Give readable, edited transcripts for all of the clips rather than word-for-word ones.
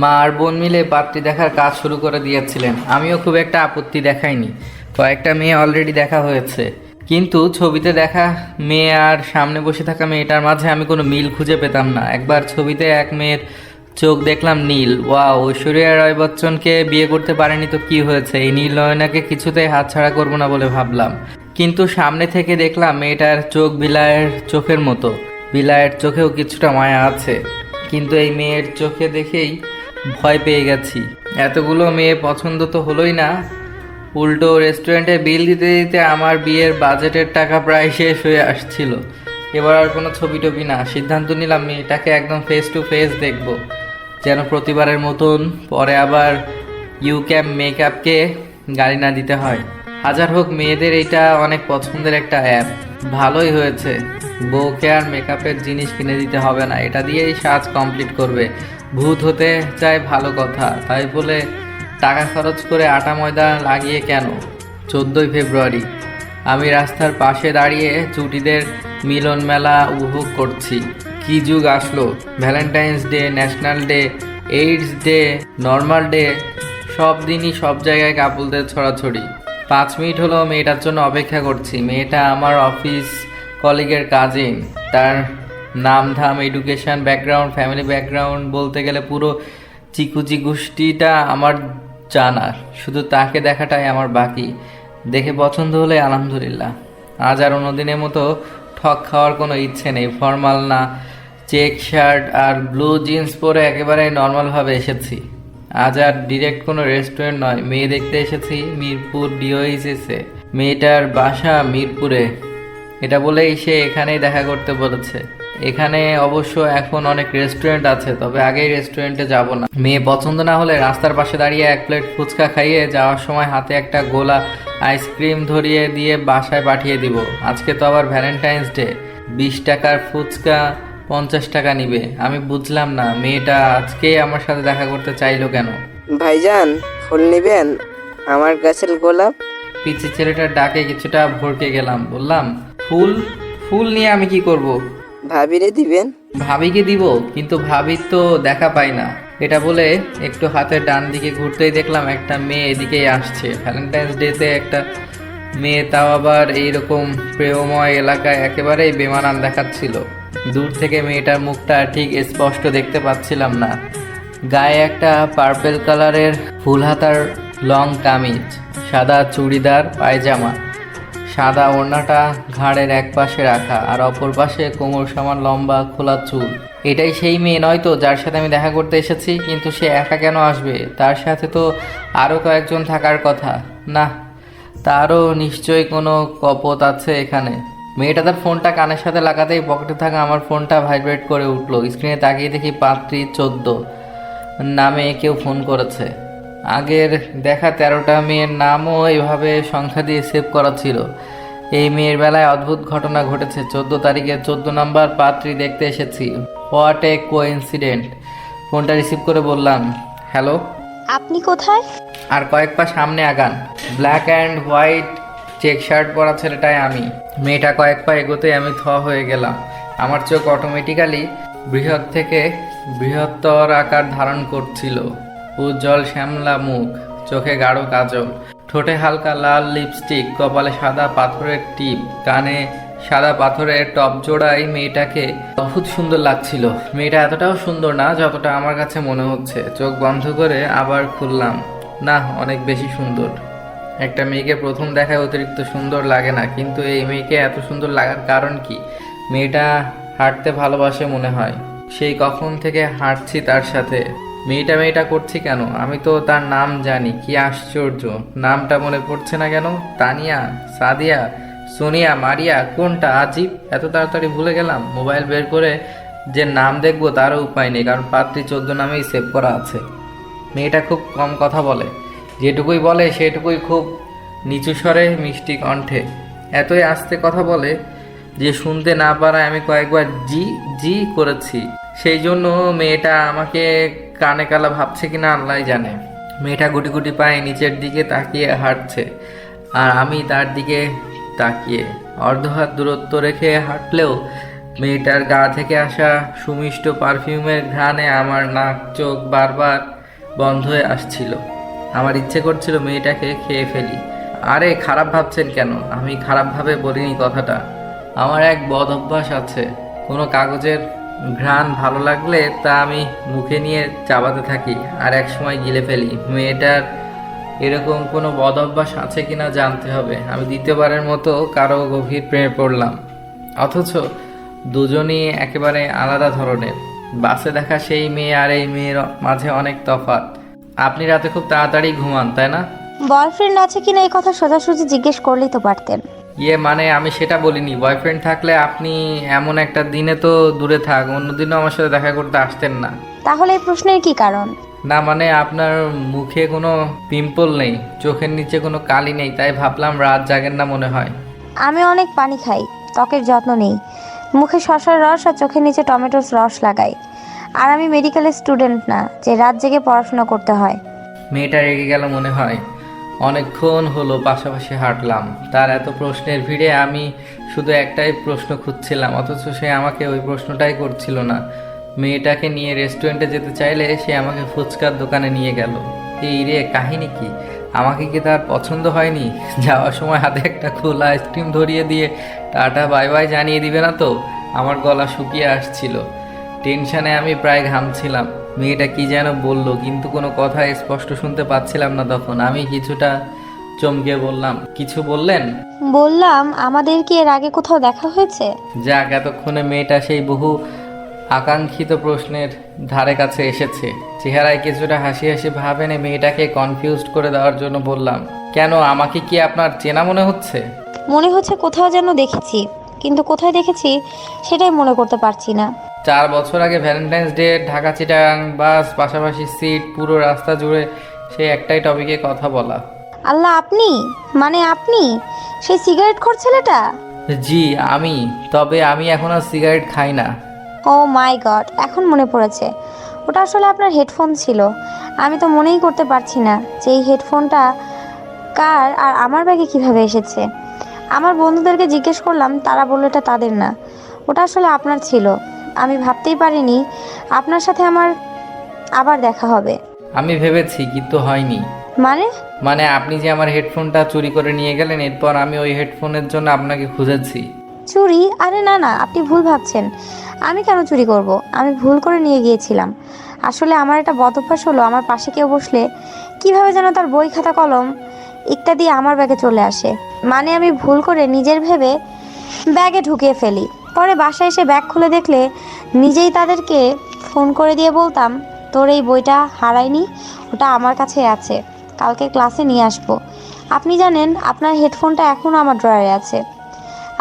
মা আর বোন মিলে পাত্রী দেখার কাজ শুরু করে দিয়েছিলেন। আমিও খুব একটা আপত্তি দেখাইনি। কয়েকটা মেয়ে অলরেডি দেখা হয়েছে, কিন্তু ছবিতে দেখা মেয়ে আর সামনে বসে থাকা মেয়েটার মাঝে আমি কোনো মিল খুঁজে পেতাম না। একবার ছবিতে এক মেয়ের চোখ দেখলাম নীল। ওয়াও, ঐশ্বরিয়া রায় বচ্চনকে বিয়ে করতে পারেনি তো কি হয়েছে, এই নীল নয়নাকে কিছুতেই হাতছাড়া করবো না বলে ভাবলাম। কিন্তু সামনে থেকে দেখলাম মেয়েটার চোখ বিলায়ের চোখের মতো। বিলায়ের চোখেও কিছুটা মায়া আছে, কিন্তু এই মেয়ের চোখে দেখেই ভয় পেয়ে গেছি। এতগুলো মেয়ে পছন্দ তো হলোই না, উল্টো রেস্টুরেন্টে বিল দিতে দিতে আমার বিয়ের বাজেটের টাকা প্রায় শেষ হয়ে আসছিল। এবার আর কোনো ছবি টবি না, সিদ্ধান্ত নিলাম মেয়েটাকে একদম ফেস টু ফেস দেখব, যেন প্রতিবারের মতন পরে আবার ইউ ক্যাম মেকআপকে গালি না দিতে হয়। হাজার হোক মেয়েদের এটা অনেক পছন্দের একটা অ্যাপ। ভালোই হয়েছে, বউকে আর মেকআপের জিনিস কিনে দিতে হবে না, এটা দিয়েই সাজ কমপ্লিট করবে। ভূত হতে চায় ভালো কথা, তাই বলে টাকা খরচ করে আটা ময়দা লাগিয়ে কেন। 14ই ফেব্রুয়ারি আমি রাস্তার পাশে দাঁড়িয়ে চুটিদের মিলন মেলা উপভোগ করছি। কি যুগ আসলো! Valentine's day, national day, AIDS day, normal day, সব দিনই সব জায়গায় কাপলদের ছড়াছড়ি। 5 মিনিট হলো মেয়েটার জন্য অপেক্ষা করছি। মেয়েটা আমার অফিস কলিগের কাজিন। তার নাম ধাম, এডুকেশন ব্যাকগ্রাউন্ড, ফ্যামিলি ব্যাকগ্রাউন্ড বলতে গেলে পুরো চিকুচি গোষ্ঠীটা আমার জানা। শুধু তাকে দেখাটাই আমার বাকি। দেখে পছন্দ হলে আলহামদুলিল্লাহ। আজ আর অন্যদিনের মতো ঠক খাওয়ার কোনো ইচ্ছে নেই। ফর্মাল না, চেক শার্ট আর ব্লু জিন্স পরে একেবারে নর্মালভাবে এসেছি। আজ আর ডিরেক্ট কোনো রেস্টুরেন্ট নয়, মেয়ে দেখতে এসেছি মিরপুর ডিওইসিসে। মেয়েটার বাসা মিরপুরে, এটা বলেই সে এখানেই দেখা করতে বলেছে। এখানে অবশ্য এখন অনেক রেস্টুরেন্ট আছে, তবে আগেই রেস্টুরেন্টে যাব না। মেয়ে পছন্দ না হলে রাস্তার পাশে দাঁড়িয়ে 1 প্লেট ফুচকা খাইয়ে যাওয়ার সময় হাতে একটা গোলা আইসক্রিম ধরিয়ে দিয়ে বাসায় পাঠিয়ে দিব। আজকে তো আবার ভ্যালেন্টাইন্স ডে, 20 টাকার ফুচকা 50 টাকা নিবে। আমি বুঝলাম না মেয়েটা আজকেই আমার সাথে দেখা করতে চাইলো কেন। ভাইজান, ফুল নিবেন? আমার গাছের গোলাপ। পিচ্ছি ছেলেটার ডাকে কিছুটা ভড়কে গেলাম। বললাম, ফুল? ফুল নিয়ে আমি কি করব? ভাবিরে দিবেন? ভাবিকে দিব, কিন্তু ভাবির তো দেখা পাই না। এটা বলে একটু হাতের ডান দিকে ঘুরতেই দেখলাম একটা মেয়ে এদিকেই আসছে। ভ্যালেন্টাইন্স ডেতে একটা মেয়ে, তাও আবার এইরকম প্রেমময় এলাকায়, একেবারেই বেমানান দেখাচ্ছিল। দূর থেকে মেয়েটার মুখটা ঠিক স্পষ্ট দেখতে পাচ্ছিলাম না। গায়ে একটা পার্পেল কালারের ফুল হাতার লং কামিজ, সাদা চুড়িদার পায়জামা, সাদা ওড়নাটা ঘাড়ের এক পাশে রাখা, আর অপর পাশে কোমর সমান লম্বা খোলা চুল। এটাই সেই মেয়ে নয় তো যার সাথে আমি দেখা করতে এসেছি? কিন্তু সে একা কেন আসবে? তার সাথে তো আরও কয়েকজন থাকার কথা। না, তারও নিশ্চয়ই কোনো কপত আছে এখানে। মেয়েটা তার ফোনটা কানের সাথে লাগাতেই পকেটে থাকা আমার ফোনটা ভাইব্রেট করে উঠলো। স্ক্রিনে তাকিয়ে দেখি পাত্রী 14 নামে কেউ ফোন করেছে। আগের দেখা 13টা মেয়ের নামও এভাবে সংখ্যা দিয়ে সেভ করা ছিল। এই মেয়ের বেলায় অদ্ভুত ঘটনা ঘটেছে। 14 তারিখে 14 নাম্বার পাত্রী দেখতে এসেছি। What a coincident. ফোনটা রিসিভ করে বললাম, হ্যালো। আপনি কোথায়? আর কয়েক পা সামনে আগান। Black and white check shirt পরা ছেলেটাই আমি। মেয়েটা কয়েক পা এগোতেই আমি থ হয়ে গেলাম। আমার চোখ অটোমেটিক্যালি বৃহৎ থেকে বৃহত্তর আকার ধারণ করছিল। উজ্জ্বল শ্যামলা মুখ, চোখে গাঢ় কাজল, ঠোঁটে হালকা লাল লিপস্টিক, কপালে সাদা পাথরের টিপ, কানে সাদা পাথরের টপ জোড়ায় মেয়েটাকে অদ্ভুত সুন্দর লাগছিল। মেয়েটা এতটাও সুন্দর না যতটা আমার কাছে মনে হচ্ছে। চোখ বন্ধ করে আবার খুললাম। না, অনেক বেশি সুন্দর। একটা মেয়েকে প্রথম দেখায় অতিরিক্ত সুন্দর লাগে না, কিন্তু এই মেয়েকে এত সুন্দর লাগার কারণ কি? মেয়েটা হাঁটতে ভালোবাসে মনে হয়। সেই কখন থেকে হাঁটছি তার সাথে। মেয়েটা করছি কেন? আমি তো তার নাম জানি। কি আশ্চর্য, নামটা মনে পড়ছে না কেন? তানিয়া, সাদিয়া, সোনিয়া, মারিয়া, কোনটা? আজীব, এত তাড়াতাড়ি ভুলে গেলাম। মোবাইল বের করে যে নাম দেখবো তারও উপায় নেই, কারণ পাত্রী 14 নামেই সেভ করা আছে। মেয়েটা খুব কম কথা বলে, যেটুকুই বলে সেটুকুই খুব নিচু স্বরে মিষ্টি কণ্ঠে। এতই আস্তে কথা বলে যে শুনতে না পারায় আমি কয়েকবার জি জি করেছি। সেই জন্য মেয়েটা আমাকে কানে কালা ভাবছে কিনা আল্লাহ জানে। মেয়েটা গুটি গুটি পায়ে নিচের দিকে তাকিয়ে হাঁটছে, আর আমি তার দিকে তাকিয়ে। অর্ধ হাত দূরত্ব রেখে হাঁটলেও মেয়েটার গা থেকে আসা সুমিষ্ট পারফিউমের ঘ্রাণে আমার নাক চোখ বারবার বন্ধ হয়ে আসছিল। আমার ইচ্ছে করছিল মেয়েটাকে খেয়ে ফেলি। আরে খারাপ ভাবছেন কেন? আমি খারাপভাবে বলিনি কথাটা। আমার এক বদ অভ্যাস আছে, কোনো কাগজের ঘ্রাণ ভালো লাগলে তা আমি মুখে নিয়ে চাবাতে থাকি আর এক সময় গিলে ফেলি। মেয়েটার এরকম কোনো বদ অভ্যাস আছে কিনা জানতে হবে। আমি দ্বিতীয়বারের মতো কারো গভীর প্রেমে পড়লাম, অথচ দুজনই একেবারে আলাদা ধরনের। বাসে দেখা সেই মেয়ে আর এই মেয়ের মাঝে অনেক তফাৎ। আপনি রাতে খুব তাড়াতাড়ি ঘুমান, তাই না? বয়ফ্রেন্ড আছে কিনা এই কথা সোজাসুজি জিজ্ঞেস করলেই তো পারতেন। মানে আমি সেটা বলিনি। বয়ফ্রেন্ড থাকলে আপনি এমন একটা দিনে তো দূরে থাক, অন্যদিনও আমার সাথে দেখা করতে আসতেন না। তাহলে এই প্রশ্নের কি কারণ? না মানে আপনার মুখে কোনো পিম্পল নেই, চোখের নিচে কোনো কালি নেই, তাই ভাবলাম রাত জাগেন না মনে হয়। আমি অনেক পানি খাই, ত্বকের যত্ন নেই, মুখে শসার রস আর চোখের নিচে টমেটোর রস লাগাই। আর আমি মেডিকেলের স্টুডেন্ট না যে রাত জেগে পড়াশোনা করতে হয়। মেয়েটা রেগে গেল মনে হয়। অনেকক্ষণ হলো পাশাপাশি হাঁটলাম, তার এত প্রশ্নের ভিড়ে আমি শুধু একটাই প্রশ্ন খুঁজছিলাম, অথচ সে আমাকে ওই প্রশ্নটাই করছিল না। মেয়েটাকে নিয়ে রেস্টুরেন্টে যেতে চাইলে সে আমাকে ফুচকার দোকানে নিয়ে গেল। এই রে, কাহিনী কি? আমাকে কি তার পছন্দ হয়নি? যাওয়ার সময় হাতে একটা খোলা আইসক্রিম ধরিয়ে দিয়ে টাটা বাই বাই জানিয়ে দিবে না তো? আমার গলা শুকিয়ে আসছিল, টেনশনে আমি প্রায় ঘামছিলাম। মেয়েটা কি যেন বলল, কিন্তু কোনো কথা স্পষ্ট শুনতে পাচ্ছিলাম না। তখন আমি কিছুটা চমকে বললাম, কিছু বললেন? বললাম, আমাদের কি এর আগে কোথাও দেখা হয়েছে? যাক, এতক্ষণে মেয়েটা সেই বহু আকাঙ্ক্ষিত প্রশ্নের ধারে কাছে এসেছে। চেহারায় কিছুটা হাসি হাসি ভাব এনে মেয়েটাকে কনফিউজড করে দেওয়ার জন্য বললাম, কেন, আমাকে কি আপনার চেনা মনে হচ্ছে? মনে হচ্ছে কোথাও যেন দেখেছি, কিন্তু কোথায় দেখেছি সেটাই মনে করতে পারছি না। 4 বছর আগে ভ্যালেন্টাইন্স ডে, ঢাকা চিটাগাং বাস, পাশাপাশি সিট, পুরো রাস্তা জুড়ে সেই একটাই টপিকে কথা বলা। আল্লাহ, আপনি? মানে আপনি সেই সিগারেটখোর ছেলেটা? জি আমি। তবে আমি এখন আর সিগারেট খাই না। ও মাই গড, এখন মনে পড়েছে। ওটা আসলে আপনার হেডফোন ছিল। আমি তো মনেই করতে পারছি না যে এই হেডফোনটা কার আর আমার ব্যাগে কিভাবে এসেছে। আমার বন্ধুদেরকে জিজ্ঞেস করলাম, তারা বলল এটা তাদের না, ওটা আসলে আপনার ছিল। আমি ভাবতেই পারিনি আপনার সাথে আমার আবার দেখা হবে। আমি ভেবেছি, কিন্তু হয়নি। মানে আপনি যে আমার হেডফোনটা চুরি করে নিয়ে গেলেন, এরপর আমি ওই হেডফোনের জন্য আপনাকে খুঁজেছি। চুরি? আরে না না, আপনি ভুল ভাবছেন। আমি কেন চুরি করব? আমি ভুল করে নিয়ে গিয়েছিলাম। আসলে আমার একটা বদ অভ্যাস হলো, আমার পাশে কেউ বসলে কিভাবে যেন তার বই খাতা কলম ইত্যাদি আমার ব্যাগে চলে আসে। মানে আমি ভুল করে নিজের ভেবে ব্যাগে ঢুকিয়ে ফেলি। পরে বাসায় এসে ব্যাগ খুলে দেখলে নিজেই তাদেরকে ফোন করে দিয়ে বলতাম, তোর এই বইটা হারায়নি, ওটা আমার কাছে আছে, কালকে ক্লাসে নিয়ে আসবো। আপনি জানেন, আপনার হেডফোনটা এখনও আমার ড্রয়ারে আছে।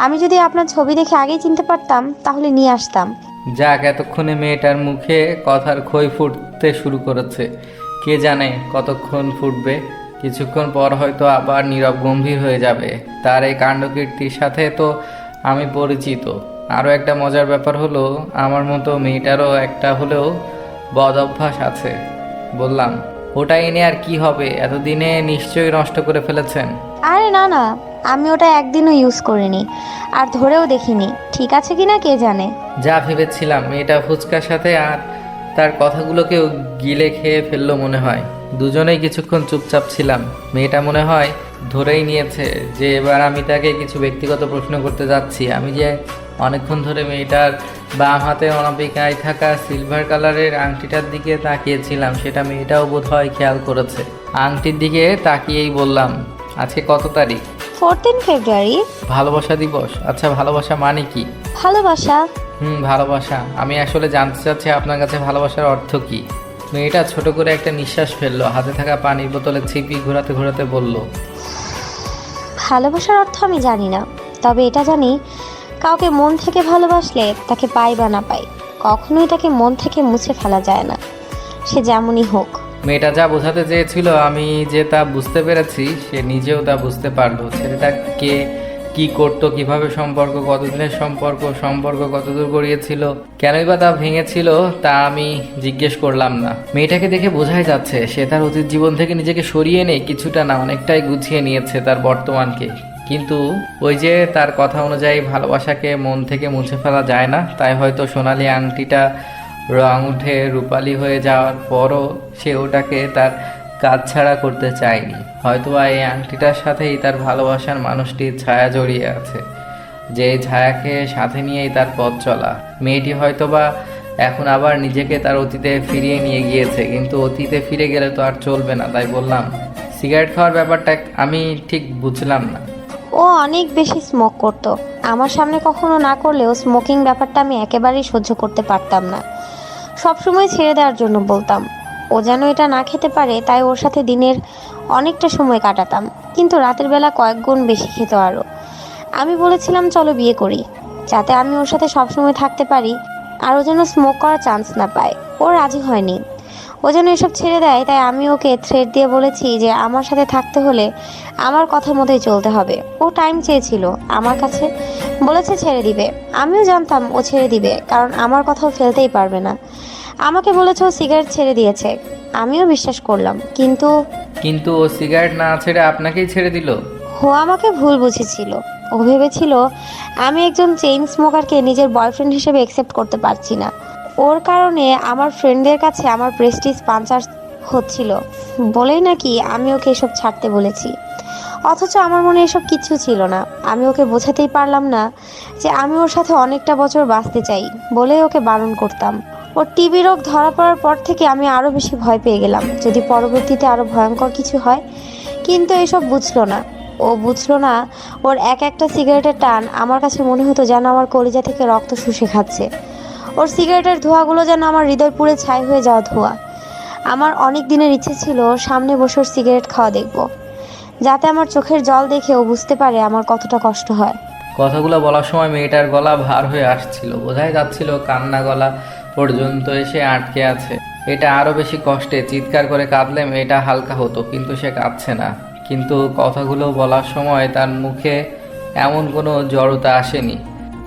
আমি যদি আপনার ছবি দেখে আগেই চিনতে পারতাম তাহলে নিয়ে আসতাম। যাক, এতক্ষণে মেয়েটার মুখে কথার খই ফুটতে শুরু করেছে। কে জানে কতক্ষণ ফুটবে। কিছুক্ষণ পর হয়তো আবার নীরব গম্ভীর হয়ে যাবে। তার এই কাণ্ডকীর্তির সাথে তো আমি পরিচিত। আরও একটা মজার ব্যাপার হলো, আমার মতো মেয়েটারও একটা হলেও বদ অভ্যাস আছে। বললাম, ওটা এনে আর কি হবে? এতদিনে নিশ্চয়ই নষ্ট করে ফেলেছেন। আরে না না, আমি ওটা একদিনও ইউজ করিনি, আর ধরেও দেখিনি। ঠিক আছে কিনা কে জানে। যা ভেবেছিলাম, মেয়েটা ফুচকার সাথে আর তার কথাগুলোকেও গিলে খেয়ে ফেললো মনে হয়। দুজনেই কিছুক্ষণ চুপচাপ ছিলাম। মেয়েটা মনে হয় ধরেই নিয়েছে যে এবার আমি তাকে কিছু ব্যক্তিগত প্রশ্ন করতে যাচ্ছি। আমি যে অনেকক্ষণ ধরে মেয়েটার বাম হাতে অনামিকায় থাকা সিলভার কালারের আংটিটার দিকে তাকিয়েছিলাম, সেটা মেয়েটাও বোধহয় খেয়াল করেছে। আংটির দিকে তাকিয়েই বললাম, আজকে কত তারিখ? 14 ফেব্রুয়ারি। ভালোবাসা দিবস? আচ্ছা, ভালোবাসা মানে কি? ভালোবাসা। ভালোবাসা। আমি আসলে জানতে চাচ্ছি আপনার কাছে ভালোবাসার অর্থ কি? মেয়েটা ছোট করে একটা নিঃশ্বাস ফেললো, হাতে থাকা পানির বোতলে ছিপি ঘোরাতে ঘোরাতে বলল, ভালোবাসার অর্থ আমি জানি না, তবে এটা জানি, কাউকে মন থেকে ভালোবাসলে তাকে পাই বা না পাই, কখনোই তাকে মন থেকে মুছে ফেলা যায় না, সে যেমনই হোক। মেয়েটা যা বোঝাতে চেয়েছিল আমি যে তা বুঝতে পেরেছি, সে নিজেও তা বুঝতে পারলো। ছেলেটাকে কি করতো, কিভাবে সম্পর্ক, কতদিনের সম্পর্ক কতদূর গড়িয়েছিল, কেনই বা তা ভেঙেছিল, তা আমি জিজ্ঞেস করলাম না। মেয়েটাকে দেখে বোঝাই যাচ্ছে সে তার অতীত জীবন থেকে নিজেকে সরিয়ে নেই, কিছুটা না অনেকটাই গুছিয়ে নিয়েছে তার বর্তমানকে। কিন্তু ওই যে তার কথা অনুযায়ী ভালোবাসাকে মন থেকে মুছে ফেলা যায় না, তাই হয়তো সোনালি আংটিটা রং উঠে রূপালি হয়ে যাওয়ার পরও সে ওটাকে তার কাজ ছাড়া করতে চায়নি। হয়তোবা এই আংটিটার সাথেই তার ভালোবাসার মানুষটির ছায়া জড়িয়ে আছে, যে ছায়াকে সাথে নিয়েই তার পথ চলা। মেয়েটি হয়তোবা এখন আবার নিজেকে তার অতীতে ফিরিয়ে নিয়ে গিয়েছে, কিন্তু অতীতে ফিরে গেলে তো আর চলবে না। তাই বললাম, সিগারেট খাওয়ার ব্যাপারটা আমি ঠিক বুঝলাম না। ও অনেক বেশি স্মোক করতো। আমার সামনে কখনো না করলেও স্মোকিং ব্যাপারটা আমি একেবারেই সহ্য করতে পারতাম না। সবসময় ছেড়ে দেওয়ার জন্য বলতাম। ও যেন এটা না খেতে পারে, তাই ওর সাথে দিনের অনেকটা সময় কাটাতাম, কিন্তু রাতের বেলা কয়েক গুণ বেশি খেত আরও। আমি বলেছিলাম চলো বিয়ে করি, যাতে আমি ওর সাথে সবসময় থাকতে পারি, আর ও যেন স্মোক করার চান্স না পায়। ও রাজি হয়নি, ও যেন এসব ছেড়ে দেয়। তাই আমি ওকে থ্রেট দিয়ে বলেছি যে আমার সাথে থাকতে হলে আমার কথা মতোই চলতে হবে। ও টাইম চেয়েছিল আমার কাছে, বলেছে ছেড়ে দিবে। আমিও জানতাম ও ছেড়ে দিবে, কারণ আমার কথাও ফেলতেই পারবে না। আমাকে বলেছে ও সিগারেট ছেড়ে দিয়েছে, আমিও বিশ্বাস করলাম। কিন্তু ও সিগারেট না ছেড়ে আপনাকেই ছেড়ে দিল? ও আমাকে ভুল বুঝেছিল। ও ভেবেছিল আমি একজন চেইন স্মোকারকে নিজের বয়ফ্রেন্ড হিসেবে অ্যাকসেপ্ট করতে পারছি না। ওর কারণে আমার ফ্রেন্ডদের কাছে আমার প্রেস্টিজ পাঞ্চার হচ্ছিল বলেই নাকি আমি ওকে এসব ছাড়তে বলেছি। অথচ আমার মনে এসব কিচ্ছু ছিল না। আমি ওকে বোঝাতেই পারলাম না যে আমি ওর সাথে অনেকটা বছর বাঁচতে চাই, বলেই ওকে বারণ করতাম। ওর টিবি রোগ ধরা পড়ার পর থেকে আমি আরও বেশি ভয় পেয়ে গেলাম, যদি পরবর্তীতে আরও ভয়ঙ্কর কিছু হয়। কিন্তু এসব বুঝলো না। ও বুঝলো না ওর এক একটা সিগারেটের টান আমার কাছে মনে হতো যেন আমার কলিজা থেকে রক্ত শুষে খাচ্ছে। ওর সিগারেটের ধোঁয়াগুলো যেন আমার হৃদয় পুড়ে ছাই হয়ে যাওয়া ধোঁয়া। আমার অনেক দিনের ইচ্ছে ছিল ওর সামনে বসে ওর সিগারেট খাওয়া দেখব, যাতে আমার চোখের জল দেখে ও বুঝতে পারে আমার কতটা কষ্ট হয়। কথাগুলো বলার সময় মেয়েটার গলা ভার হয়ে আসছিল, বোঝাই যাচ্ছিল কান্না গলা পর্যন্ত এসে আটকে আছে। এটা আরও বেশি কষ্টে। চিৎকার করে কাঁদলে মেয়েটা হালকা হতো, কিন্তু সে কাঁদছে না। কিন্তু কথাগুলো বলার সময় তার মুখে এমন কোনো জড়তা আসেনি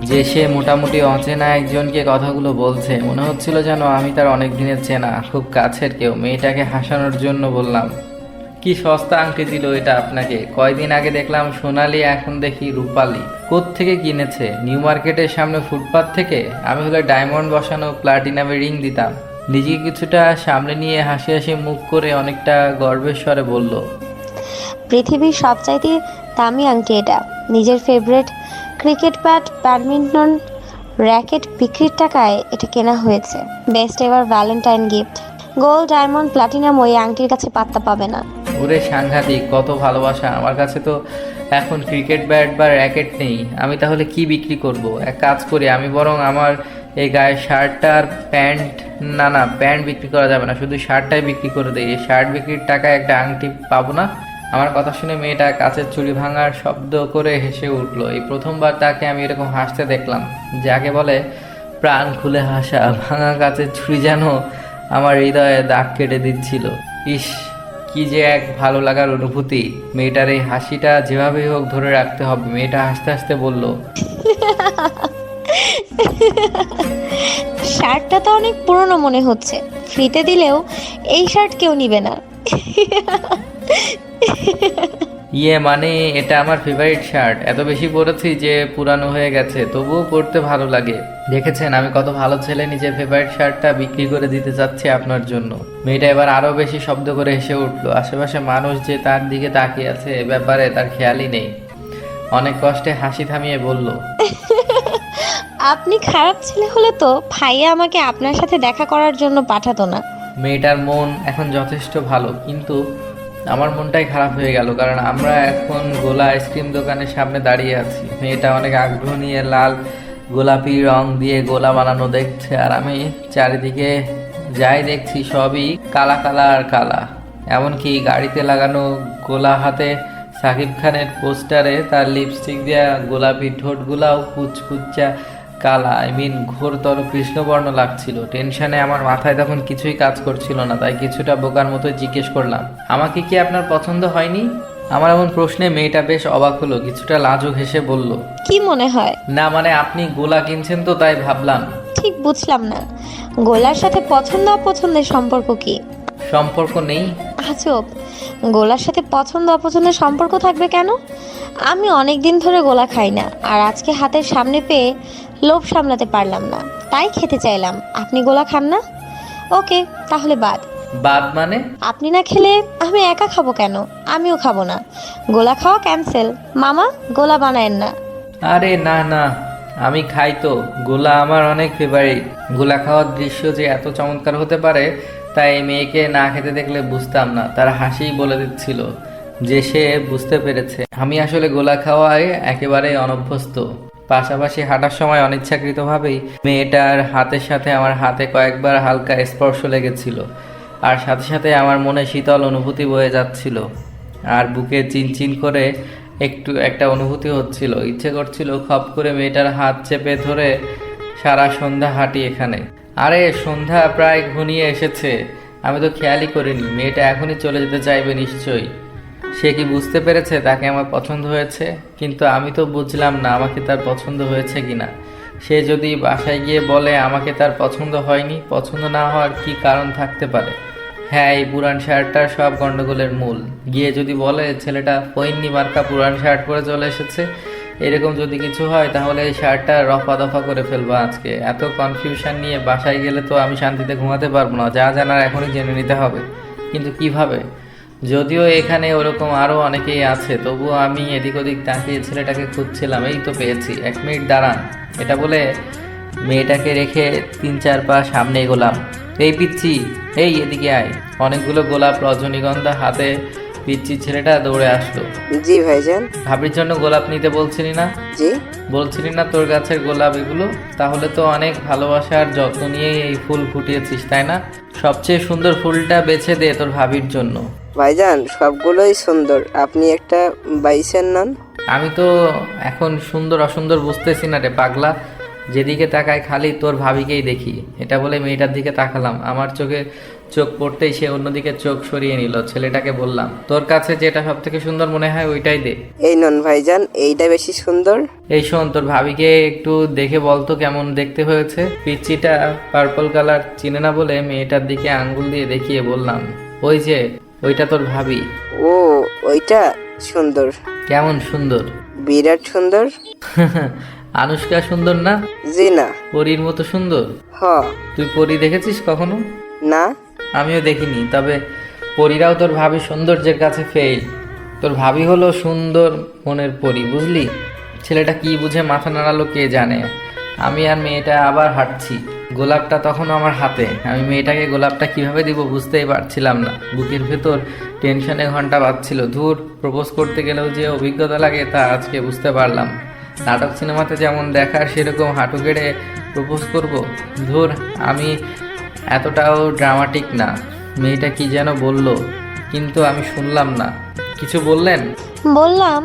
যে সে মোটামুটি অচেনা একজনকে কথাগুলো বলছে। মনে হচ্ছিল যেন আমি তার অনেক দিনের চেনা, খুব কাছের কেউ। মেয়েটাকে হাসানোর জন্য বললাম, কি সস্তা আংটি দিল এটা আপনাকে? কয়দিন আগে দেখলাম সোনালি, এখন দেখি রূপালি। কোত্থেকে কিনেছে? নিউ মার্কেটের সামনে ফুটপাত থেকে? আমি হলে ডায়মন্ড বসানো প্লাটিনামের রিং দিতাম। নিজেকে কিছুটা সামনে নিয়ে হাসি হাসি মুখ করে অনেকটা গর্বের স্বরে বলল, পৃথিবীর সবচাইতে দামি আংটি এটা। নিজের favourite cricket bat, badminton racket বিক্রির টাকায় এটা কেনা হয়েছে। Best ever Valentine gift. Gold, diamond, platinum ওই আংটির কাছে পাত্তা পাবে না। ওরে সাংঘাতিক, কত ভালোবাসা! আমার কাছে তো এখন ক্রিকেট ব্যাট বা র্যাকেট নেই। আমি তাহলে কি বিক্রি করব? এক কাজ করি, আমি বরং আমার এই গায়ের শার্টটা আর প্যান্ট, না প্যান্ট বিক্রি করা যাবে না, শুধু শার্টটাই বিক্রি করে দিই। এই শার্ট বিক্রির টাকায় একটা আংটি পাবো না? আমার কথা শুনে মেয়েটা কাচের চুড়ি ভাঙার শব্দ করে হেসে উঠলো। এই প্রথমবার তাকে আমি এরকম হাসতে দেখলাম, যাকে বলে প্রাণ খুলে হাসা। ভাঙা কাচের ছুরি যেন আমার হৃদয়ে দাগ কেটে দিচ্ছিল। ইস, কি যে এক ভালো লাগার অনুভূতি। মেয়েটার এই হাসিটা যেভাবেই হোক ধরে রাখতে হবে। মেয়েটা হাসতে হাসতে বলল, শার্টটা তো অনেক পুরনো মনে হচ্ছে, ফ্রিতে দিলেও এই শার্ট কেউ নিবে না। ইয়ে মানে এটা আমার ফেভারিট শার্ট। এত বেশি পরেছি যে পুরানো হয়ে গেছে, তবুও পরতে ভালো লাগে। দেখেছেন আমি কত ভালো ছেলে, নিজের ফেভারিট শার্টটা বিক্রি করে দিতে চাচ্ছি আপনার জন্য। মেয়েটা এবার আরো বেশি শব্দ করে হেসে উঠলো। আশেপাশে মানুষ যে তার দিকে তাকিয়ে আছে এ ব্যাপারে তার খেয়ালই নেই। অনেক কষ্টে হাসি থামিয়ে বলল, আপনি খারাপ ছেলে হলে তো ভাইয়া আমাকে আপনার সাথে দেখা করার জন্য পাঠাতো না। মেয়েটার মন এখন যথেষ্ট ভালো, কিন্তু আমার মনটাই খারাপ হয়ে গেল, কারণ আমরা এখন গোলা আইসক্রিম দোকানের সামনে দাঁড়িয়ে আছি। মেয়েটা অনেক আগ্রহ নিয়ে লাল গোলাপি রং দিয়ে গোলা বানানো দেখছে, আর আমি চারিদিকে যাই দেখছি সবই কালা কালা আর কালা। এমনকি গাড়িতে লাগানো গোলা হাতে সাকিব খানের পোস্টারে তার লিপস্টিক দেওয়া গোলাপি ঠোঁটগুলাও কুচকুচা কালা, ঘোরতর কৃষ্ণবর্ণ লাগছিল। টেনশনে আমার মাথায় তখন কিছুই কাজ করছিল না, তাই কিছুটা বোকার মতো জিজ্ঞেস করলাম, আমাকে কি আপনার পছন্দ হয়নি? আমার এমন প্রশ্নে মেয়েটা বেশ অবাক হলো, কিছুটা লাজুক হেসে বলল, কি মনে হয়? না মানে আপনি গোলা কিনছেন তো তাই ভাবলাম। ঠিক বুঝলাম না, গোলার সাথে পছন্দ অপছন্দের সম্পর্ক কি? সম্পর্ক নেই। আজব, গোলার সাথে পছন্দ অপছন্দের সম্পর্ক থাকবে কেন? আমি অনেক দিন ধরে গোলা খাই না, আর আজকে হাতের সামনে পেয়ে লোভ সামলাতে পারলাম না, তাই খেতে চাইলাম। আপনি গোলা খান না? ওকে, তাহলে বাদ। বাদ মানে? আপনি না খেলে আমি একা খাবো কেন? আমিও খাবো না। গোলা খাওয়া ক্যান্সেল। মামা, গোলা বানায়েন না। আরে না না, আমি খাই তো, গোলা আমার অনেক ফেভারিট। গোলা খাওয়ার দৃশ্য যে এত চমৎকার হতে পারে তাই এই মেয়েকে না খেতে দেখলে বুঝতাম না। তার হাসিই বলে দিচ্ছিল যে সে বুঝতে পেরেছে আমি আসলে গোলা খাওয়ায় একেবারে অনভ্যস্ত। পাশাপাশি হাঁটার সময় অনিচ্ছাকৃতভাবেই মেয়েটার হাতের সাথে আমার হাতে কয়েকবার হালকা স্পর্শ লেগেছিল, আর সাথে সাথে আমার মনে শীতল অনুভূতি বয়ে যাচ্ছিল, আর বুকে চিনচিন করে একটা অনুভূতি হচ্ছিল। ইচ্ছে করছিল খপ করে মেয়েটার হাত চেপে ধরে সারা সন্ধ্যা হাঁটি এখানে। আরে সন্ধ্যা প্রায় ঘনিয়ে এসেছে, আমি তো খেয়ালই করিনি। মেয়েটা এখনই চলে যেতে চাইবে নিশ্চয়ই। সে কি বুঝতে পেরেছে তাকে আমার পছন্দ হয়েছে? কিন্তু আমি তো বুঝলাম না আমাকে তার পছন্দ হয়েছে কিনা। সে যদি বাসায় গিয়ে বলে আমাকে তার পছন্দ হয়নি, পছন্দ না হওয়ার কি কারণ থাকতে পারে? হ্যাঁ, এই পুরান শার্টটার সব গন্ডগোলের মূল। গিয়ে যদি বলে ছেলেটা পৈন্নি মার্কা পুরান শার্ট পরে চলে এসেছে, এরকম যদি কিছু হয় তাহলে এই শার্টটা রফা দফা করে ফেলবো আজকে। এত কনফিউশন নিয়ে বাসায় গেলে তো আমি শান্তিতে ঘুমাতে পারবো না। যা জানার এখনই জেনে নিতে হবে, কিন্তু কিভাবে? যদিও এখানে ওরকম আরও অনেকেই আছে, তবুও আমি এদিক ওদিক তাকিয়ে ছেলেটাকে খুঁজছিলাম। এই তো পেয়েছি। 1 মিনিট দাঁড়ান। এটা বলে মেয়েটাকে রেখে 3-4 পা সামনে এগোলাম। এই পিচ্ছি, এই এদিকে আয়। অনেকগুলো গোলাপ রজনীগন্ধা হাতে পিচ্ছি ছেলেটা দৌড়ে আসলো। জি ভাইজান। ভাবির জন্য গোলাপ নিতে বলছিলি না? জি। বলছিলি না তোর গাছের গোলাপ এগুলো? তাহলে তো অনেক ভালোবাসা আর যত্ন নিয়েই এই ফুল ফুটিয়েছিস, তাই না? সবচেয়ে সুন্দর ফুলটা বেছে দে তোর ভাবির জন্য। ভাইজান সবগুলোই সুন্দর, আপনি একটা বাইসেন নন। আমি তো এখন সুন্দর অসুন্দর বুঝতেছি না রে পাগলা। যেদিকে তাকাই খালি তোর ভাবিকেই দেখি। এটা বলে মেয়েটার দিকে তাকালাম। আমার চোখে চোখ পড়তেই সে অন্যদিকে চোখ সরিয়ে নিল। ছেলেটাকে বললাম, তোর কাছে যেটা সব থেকে সুন্দর মনে হয় ওইটাই দে। এই নন ভাইজান, এইটা বেশি সুন্দর। এই শোন, তোর ভাবিকে একটু দেখে বলতো কেমন দেখতে হয়েছে। পিচ্চিটা পার্পল কালার চিনে না বলে মেয়েটার দিকে আঙ্গুল দিয়ে দেখিয়ে বললাম, ওই যে ওইটা তোর ভাবি। ও, ওইটা সুন্দর। কেমন সুন্দর? বিরাট সুন্দর। আনুষ্কা সুন্দর না? জি না। পরীর মতো সুন্দর? হ। তুই পরী দেখেছিস কখনো? না। আমিও দেখিনি, তবে পরীরাও তোর ভাবি সৌন্দর্যের কাছে ফেল। তোর ভাবি হলো সুন্দর মনের পরী, বুঝলি? ছেলেটা কি বুঝে মাথা নাড়ালো কে জানে। আমি আর মেয়েটা আবার হাঁটছি। গোলাপটা তখন আমার হাতে। আমি মেয়েটাকে গোলাপটা কিভাবে দিব বুঝতেই পারছিলাম না। বুকের ভেতর টেনশনে ঘন্টা বাজছিল। ধুর, প্রপোজ করতে গেলেও যে অভিজ্ঞতা লাগে তা আজকে বুঝতে পারলাম। নাটক সিনেমাতে যেমন দেখার সেরকম হাঁটু গেড়ে প্রপোজ করব? ধুর, আমি এতটাও ড্রামাটিক না। মেয়েটা কি যেন বলল, কিন্তু আমি শুনলাম না। কিছু বললেন? বললাম,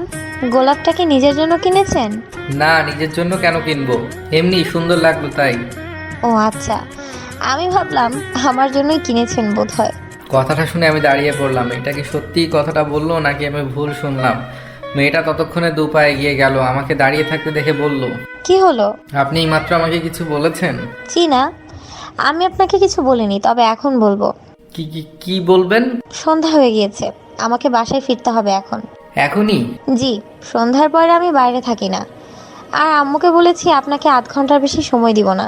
গোলাপটা কি নিজের জন্য কিনেছেন? না, নিজের জন্য কেন কিনবো, এমনি সুন্দর লাগলো তাই। ও আচ্ছা, আমি ভাবলাম আমার জন্যই কিনেছেন বোধহয়। কথাটা শুনে আমি দাঁড়িয়ে পড়লাম। এটা কি সত্যি কথাটা বললো নাকি আমি ভুল শুনলাম? মেয়েটা ততক্ষণে 2 পা এগিয়ে গেল, আমাকে দাঁড়িয়ে থাকতে দেখে বলল, কি হলো? আপনি মাত্র আমাকে কিছু বলেছেন? জি না, আমি আপনাকে কিছু বলিনি, তবে এখন বলবো। কি কি কি বলবেন? সন্ধ্যা হয়ে গিয়েছে, আমাকে বাসায় ফিরতে হবে এখন। এখনই? জি, সন্ধ্যার পরে আমি বাইরে থাকি না। আর আম্মুকে বলেছি আপনাকে 8 ঘন্টার বেশি সময় দিব না,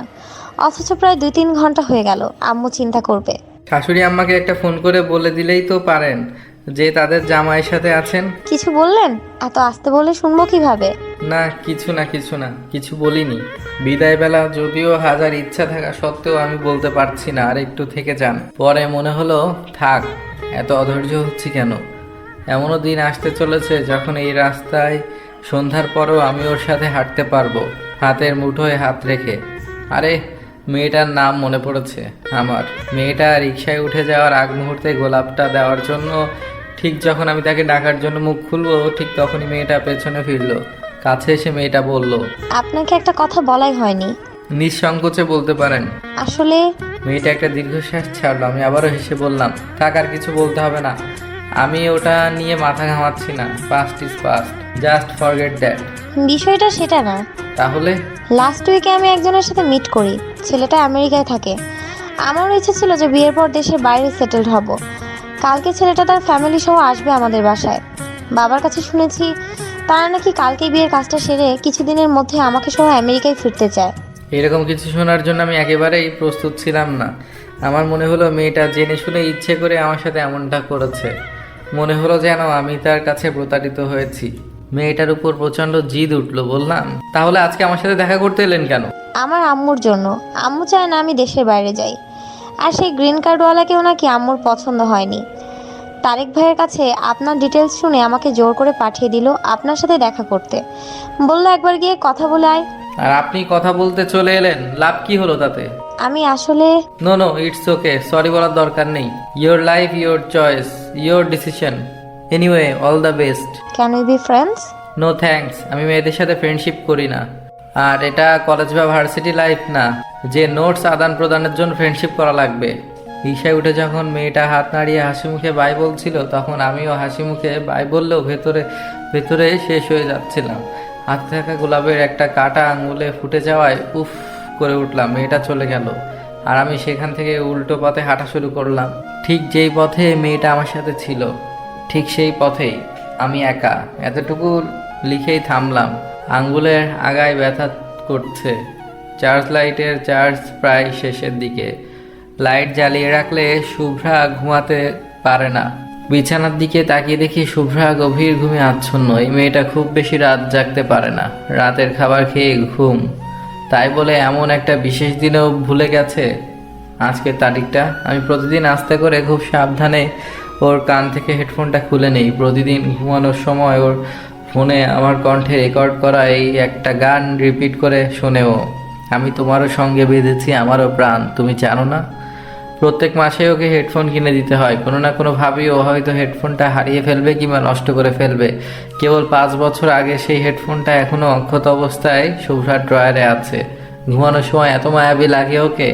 অথচ প্রায় 2-3 ঘন্টা হয়ে গেল। আম্মু চিন্তা করবে। শাশুড়ি আম্মাকে একটা ফোন করে বলে দিলেই তো পারেন যে তাদের জামাইয়ের সাথে আছেন। কিছু বললেন? এত আস্তে বলে শুনবো কিভাবে? না, কিছু বলিনি। বিদায় বেলা যদিও হাজার ইচ্ছা থাকা সত্ত্বেও আমি বলতে পারছি না আর একটু থেকে যান। পরে মনে হলো থাক, এত অধৈর্য হচ্ছি কেন। এমনও দিন আসতে চলেছে যখন এই রাস্তায় সন্ধ্যার পরও আমি ওর সাথে হাঁটতে পারবো, হাতের মুঠোয় হাত রেখে। আরে, মেয়েটার নাম মনে পড়েছে আমার। মেয়েটা রিকশায় উঠে যাওয়ার আগ মুহূর্তে গোলাপটা দেওয়ার জন্য ঠিক যখন আমি তাকে ডাকার জন্য মুখ খুলবো, ঠিক তখনই মেয়েটা পেছনে ফিরলো। কাছে এসে মেয়েটা বলল, আপনাকে একটা কথা বলাই হয়নি। নিঃসংকোচে বলতে পারেন। আসলে মেয়েটা একটা দীর্ঘশ্বাস ছাড়লো। আমি আবারও হেসে বললাম, থাক, আর কিছু বলতে হবে না। আমি ওটা নিয়ে মাথা ঘামাচ্ছি না। Past is past, just forget that. বিষয়টা সেটা না। তাহলে? লাস্ট উইকে আমি একজনের সাথে মিট করি। ছেলেটা আমেরিকায় থাকে। আমারও ইচ্ছে ছিল যে বিয়ের পর দেশের বাইরে সেটেলড হব, কালকে ছেলেটা তার ফ্যামিলি সহ আসবে আমাদের বাসায়। বাবার কাছে শুনেছি তারা নাকি কালকে বিয়ের কাজটা সেরে কিছুদিনের মধ্যে আমাকে সহ আমেরিকায় ফিরতে চায়। এরকম কিছু শোনার জন্য আমি একেবারেই প্রস্তুত ছিলাম না। আমার মনে হলো মেয়েটা জেনে শুনে ইচ্ছে করে আমার সাথে এমনটা করেছে। মনে হলো যেন আমি তার কাছে প্রতারিত হয়েছি। মেয়েটার উপর প্রচণ্ড জিদ উঠলো। বললাম, তাহলে আজকে আমার সাথে দেখা করতে এলেন কেন? আমার আম্মুর জন্য। আম্মু চায় না আমি দেশের বাইরে যাই। আর সেই গ্রিন কার্ডওয়ালাকেও নাকি আম্মুর পছন্দ হয়নি। তারেক ভাইয়ের কাছে আপনার ডিটেলস শুনে আমাকে জোর করে পাঠিয়ে দিল আপনার সাথে দেখা করতে। বললো একবার গিয়ে কথা বলে আয়। আর আপনি কথা বলতে চলে এলেন, লাভ কি হলো তাতে? আমি আসলে নো, ইটস ওকে, সরি বলার দরকার নেই। Your life, your choice, your decision. Anyway, all the best. Can we be friends? No thanks, আমি মেয়েদের সাথে ফ্রেন্ডশিপ করি না। আর এটা কলেজ বা ভার্সিটি লাইফ না যে নোটস আদান প্রদানের জন্য ফ্রেন্ডশিপ করা লাগবে। রিক্সায় উঠে যখন মেয়েটা হাত নাড়িয়ে হাসি মুখে বাই বলছিল, তখন আমিও হাসি মুখে বাই বললেও ভেতরে ভেতরে শেষ হয়ে যাচ্ছিলাম। হাতে থাকা গোলাপের একটা কাটা আঙুলে ফুটে যাওয়ায় উফ করে উঠলাম। মেয়েটা চলে গেল আর আমি সেখান থেকে উল্টো পথে হাঁটা শুরু করলাম। ঠিক যেই পথে মেয়েটা আমার সাথে ছিল, ঠিক সেই পথেই আমি একা। এতটুকু লিখেই থামলাম। আঙ্গুলের আগায় ব্যথা করছে। চার্জ লাইটের চার্জ প্রায় শেষের দিকে। লাইট জ্বালিয়ে রাখলে শুভ্রা ঘুমাতে পারে না। বিছানার দিকে তাকিয়ে দেখি শুভ্রা গভীর ঘুমে আচ্ছন্ন। এই মেয়েটা খুব বেশি রাত জাগতে পারে না। রাতের খাবার খেয়ে ঘুম, তাই বলে এমন একটা বিশেষ দিনেও ভুলে গেছে আজকের তারিখটা। আমি প্রতিদিন আস্তে করে খুব সাবধানে ওর কান থেকে হেডফোনটা খুলে নেই। প্রতিদিন ঘুমানোর সময় ওর ফোনে আমার কণ্ঠে রেকর্ড করা এই একটা গান রিপিট করে শোনেও। আমি তোমারও সঙ্গে বেঁধেছি আমারও প্রাণ, তুমি জানো না? প্রত্যেক মাসে ওকে হেডফোন কিনে দিতে হয়। কোনো না কোনোভাবেই ও হয়তো হেডফোনটা হারিয়ে ফেলবে কিংবা নষ্ট করে ফেলবে। কেবল 5 বছর আগে সেই হেডফোনটা এখনও অক্ষত অবস্থায় শুভ্রার ড্রয়ারে আছে। ঘুমানোর সময় এত মায়াবী লাগে ওকে,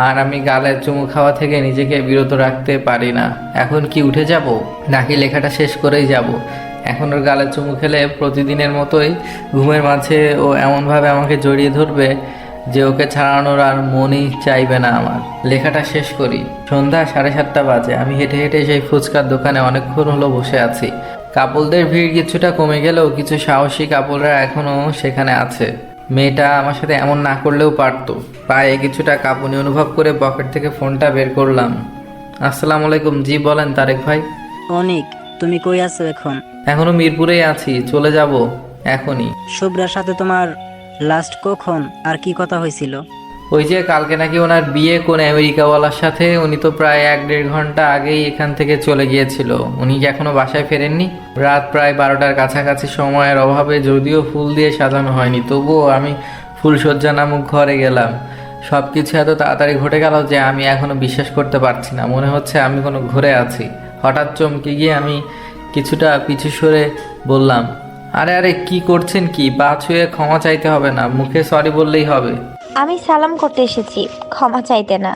আর আমি গালে চুমু খাওয়া থেকে নিজেকে বিরত রাখতে পারি না। এখন কি উঠে যাব নাকি লেখাটা শেষ করেই যাব? এখন ওর গালে চুমু খেলে প্রতিদিনের মতোই ঘুমের মাঝে ও এমনভাবে আমাকে জড়িয়ে ধরবে যে ওকে ছাড়ানোর আর মনই চাইবে না আমার। লেখাটা শেষ করি। সন্ধ্যা 7:30 বাজে। আমি হেঁটে হেঁটে সেই ফুচকার দোকানে অনেকক্ষণ হলো বসে আছি। কাপলদের ভিড় কিছুটা কমে গেলেও কিছু সাহসী কাপলরা এখনও সেখানে আছে। মেয়েটা আমার সাথে এমন না করলেও পারতো। পায়ে কিছুটা কাঁপুনি অনুভব করে পকেট থেকে ফোনটা বের করলাম। আসসালামু আলাইকুম। জি বলেন তারেক ভাই। অনিক, তুমি কই আছো এখন? এখনো মিরপুরেই আছি, চলে যাব এখনই। শুভ্রার সাথে তোমার লাস্ট কখন আর কি কথা হয়েছিল? ওই যে কালকে নাকি ওনার বিয়ে কোন আমেরিকাওয়ালার সাথে। উনি তো প্রায় 1-1.5 ঘন্টা আগেই এখান থেকে চলে গিয়েছিল। উনি কি এখনো বাসায় ফেরেননি? রাত প্রায় 12টার কাছাকাছি। সময়ের অভাবে যদিও ফুল দিয়ে সাজানো হয়নি, তবুও আমি ফুলসজ্জা নামক ঘরে গেলাম। সব কিছু এত তাড়াতাড়ি ঘটে গেল যে আমি এখনো বিশ্বাস করতে পারছি না। মনে হচ্ছে আমি কোনো ঘরে আছি। হঠাৎ চমকে গিয়ে আমি কিছুটা পিছু সরে বললাম, আরে কি করছেন? কি পা ছুঁয়ে ক্ষমা চাইতে হবে না, মুখে সরি বললেই হবে। আমি সালাম করতে এসেছি, ক্ষমা চাইতে না।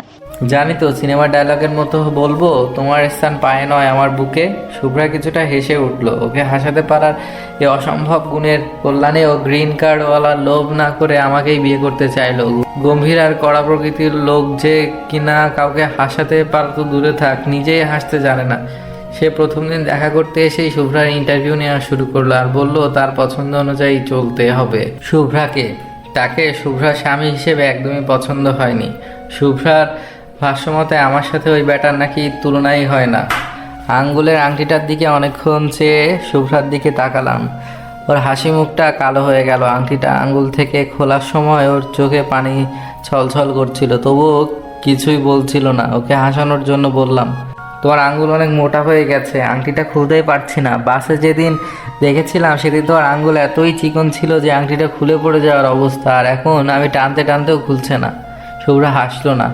জানি তো, সিনেমার ডায়লগের মতো বলবো, তোমার স্থান পায়ে নয় আমার বুকে। শুভ্রা কিছুটা হেসে উঠল। ওকে হাসাতে পারার এই অসম্ভব গুণের কল্যাণে ও গ্রিন কার্ডওয়ালা লোভ না করে আমাকেই বিয়ে করতে চাইলো। গম্ভীর আর কড়া প্রকৃতির লোক যে কিনা কাউকে হাসাতে পারতো দূরে থাক, নিজেই হাসতে জানে না। সে প্রথম দিন দেখা করতে এসেই শুভ্রার ইন্টারভিউ নেওয়া শুরু করলো আর বলল তার পছন্দ অনুযায়ী চলতে হবে। শুভ্রাকে, তাকে শুভ্রার স্বামী হিসেবে একদমই পছন্দ হয়নি। শুভ্রার ভাষ্যমতে আমার সাথে ওই ব্যাটার নাকি তুলনাই হয় না। আঙ্গুলের আংটিটার দিকে অনেকক্ষণ চেয়ে শুভ্রার দিকে তাকালাম। ওর হাসি মুখটা কালো হয়ে গেল। আংটিটা আঙ্গুল থেকে খোলার সময় ওর চোখে পানি ছলছল করছিল, তবুও কিছুই বলছিল না। ওকে হাসানোর জন্য বললাম, তোমার আঙ্গুল অনেক মোটা হয়ে গেছে, আংটিটা খুলতেই পারছি না। বাসে যেদিন দেখেছিলাম সেদিন তোমার আঙ্গুল এতই চিকন ছিল যে আংটিটা খুলে পড়ে যাওয়ার অবস্থা, আর এখন আমি টানতে টানতেও খুলছে না। শুভ্রা হাসলো না।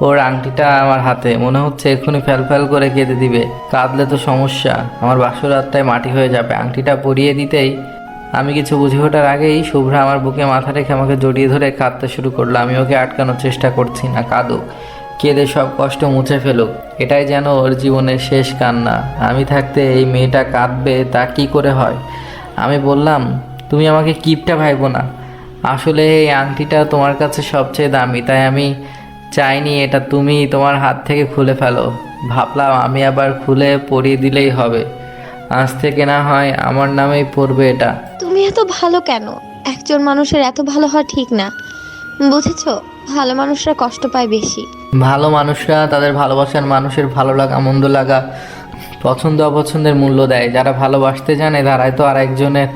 ওর আংটিটা আমার হাতে, মনে হচ্ছে এক্ষুনি ফ্যাল করে কেঁদে দিবে। কাঁদলে তো সমস্যা, আমার বাসরাতটায় মাটি হয়ে যাবে। আংটিটা পরিয়ে দিতেই আমি কিছু বুঝে ওঠার আগেই শুভ্রা আমার বুকে মাথা রেখে আমাকে জড়িয়ে ধরে কাঁদতে শুরু করলো। আমি ওকে আটকানোর চেষ্টা করছি না, কাঁদুক, কেঁদে সব কষ্ট মুছে ফেলুক, এটাই যেন ওর জীবনের শেষ কান্না। আমি থাকতে এই মেয়েটা কাঁদবে, তা কি করে হয়? আমি বললাম, তুমি আমাকে কিপটা ভাইবো না। আসলে এই আংটিটা তোমার কাছে সবচেয়ে দামি, তাই আমি চাইনি এটা তুমি তোমার হাত থেকে খুলে ফেলো। ভাবলাম আমি আবার খুলে পরিয়ে দিলেই হবে। আজ থেকে না হয় আমার নামেই পড়বে এটা। তুমি এত ভালো কেন? একজন মানুষের এত ভালো হওয়া ঠিক না, বুঝেছো? ভালো মানুষরা কষ্ট পায় বেশি। ভালো মানুষরা তাদের ভালোবাসার মানুষের ভালো লাগা মন্দ লাগা পছন্দ অপছন্দের মূল্য দেয়। যারা ভালোবাসতে জানে তারাই তো আর একজনের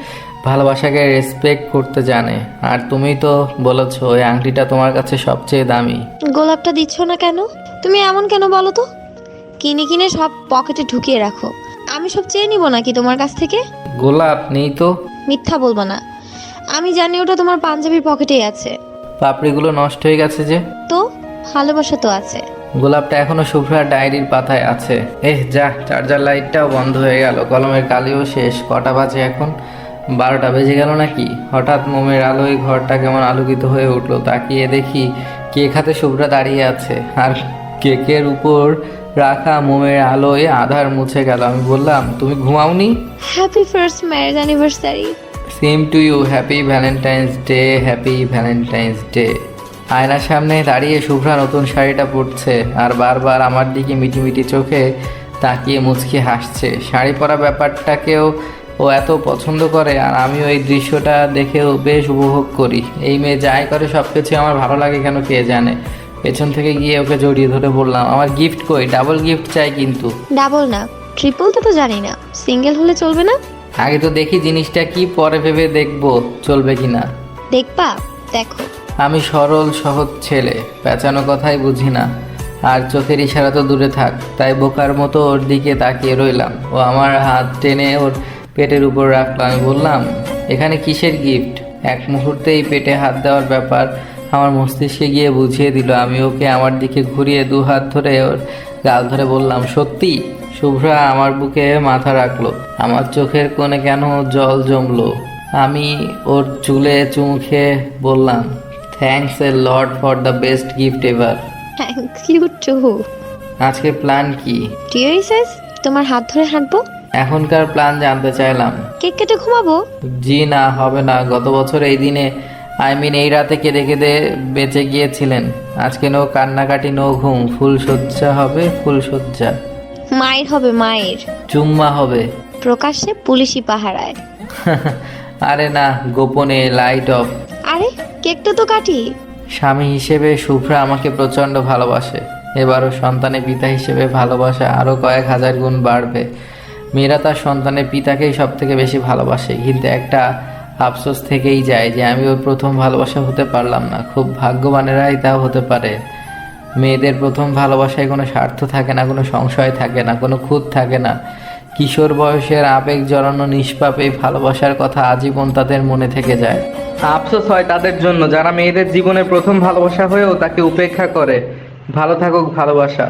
ভালোবাসাকে রেসপেক্ট করতে জানে। আর তুমি তো বলেছো ওই আংটিটা তোমার কাছে সবচেয়ে দামি। গোলাপটা দিচ্ছ না কেন? তুমি এমন কেন বলো তো? কিনে কিনে সব পকেটে ঢুকিয়ে রাখো। আমি সব চেয়ে নিব নাকি তোমার কাছ থেকে? গোলাপ নেই তো? মিথ্যা বলবো না, আমি জানি ওটা তোমার পাঞ্জাবির পকেটেই আছে। পাপড়িগুলো নষ্ট হয়ে গেছে যে। তো ভালোবাসা তো আছে। গোলাপটা এখনো শুভ্রার ডায়েরির পাতায় আছে। যা, চার্জার লাইটটাও বন্ধ হয়ে গেল, কলমের কালিও শেষ। কটা বাজে এখন? 12টা বেজে গেল নাকি? হঠাৎ মোমের আলোয় ঘরটা কেমন আলোকিত হয়ে উঠলো। তাকিয়ে দেখি কেক হাতে শুভ্রা দাঁড়িয়ে আছে, আর কেকের উপর রাখা মোমের আলোয় আধার মুছে গেল। আমি বললাম, তুমি ঘুমাওনি? Happy first marriage anniversary. Same to you, happy Valentine's day, happy Valentine's day. আয়নার সামনে দাঁড়িয়ে শুভ্রা নতুন শাড়িটা পরছে আর বারবার আমার দিকে মিটিমিটি চোখে তাকিয়ে মুচকি হাসছে। শাড়ি পরা ব্যাপারটাকেও ও এত পছন্দ করে, আর আমিও এই দৃশ্যটা দেখেও বেশ উপভোগ করি। এই মেয়ে যাই করে সব কিছু আমার ভালো লাগে কেন কে জানে। পেছন থেকে গিয়ে ওকে জড়িয়ে ধরে বললাম, আমার গিফট কই? ডাবল গিফট চাই কিন্তু। ডাবল না, ট্রিপল তো জানি না, সিঙ্গেল হলে চলবে না? আগে তো দেখি জিনিসটা কি, পরে ভেবে দেখবো চলবে কিনা। দেখবা? দেখো। আমি সরল সহজ ছেলে, পেঁচানো কথাই বুঝি না, আর চোখের ইশারা তো দূরে থাক। তাই বোকার মতো ওর দিকে তাকিয়ে রইলাম। ও আমার হাত টেনে ওর পেটের উপর রাখলো। আমি বললাম, এখানে কিসের গিফট? এক মুহূর্তেই পেটে হাত দেওয়ার ব্যাপার আমার মস্তিষ্কে গিয়ে বুঝিয়ে দিল। আমি ওকে আমার দিকে ঘুরিয়ে 2 হাত ধরে ওর গাল ধরে বললাম, সত্যি? শুভ্রা আমার বুকে মাথা রাখলো। আমার চোখের কোণে কেন জল জমলো। আমি ওর চুলে চুমু খেয়ে বললাম, thanks a lot for the best gift ever. Thank you too. আজকের প্ল্যান কি? টিয়ারি সাইজ, তোমার হাত ধরে হাঁটবো। এখনকার প্ল্যান জানতে চাইলাম। কেক কেটে ঘুমাবো। জি না, হবে না। গত বছর এই দিনে, এই রাতে কেঁদে কেঁদে বেঁচে গিয়েছিলেন। আজকে নো কান্নাকাটি, নো ঘুম, ফুলশয্যা হবে, ফুলশয্যা। মায়ের হবে, মায়ের। চুম্মা হবে। প্রকাশ্যে পুলিশি পাহারায়। আরে না, গোপনে, লাইট অফ। আরে কেকটা তো কাটি। স্বামী হিসেবে শুভ্রা আমাকে প্রচণ্ড ভালোবাসে। এবারও সন্তানের পিতা হিসেবে ভালোবাসা আরও কয়েক হাজার গুণ বাড়বে। মেয়েরা তার সন্তানের পিতাকেই সব থেকে বেশি ভালোবাসে, কিন্তু একটা আফসোস থেকেই যায় যে আমি ওর প্রথম ভালোবাসা হতে পারলাম না। খুব ভাগ্যবানেরাই তাও হতে পারে। মেয়েদের প্রথম ভালোবাসায় কোনো স্বার্থ থাকে না, কোনো সংশয় থাকে না, কোনো খুঁত থাকে না। কিশোর বয়সের আবেগ জড়ানো নিষ্পাপ এই ভালোবাসার কথা আজীবন তাদের মনে থেকে যায়। আফসোস হয় তাদের জন্য যারা মেয়েদের জীবনের প্রথম ভালোবাসা হয়েও তাকে উপেক্ষা করে। ভালো থাকুক ভালোবাসা।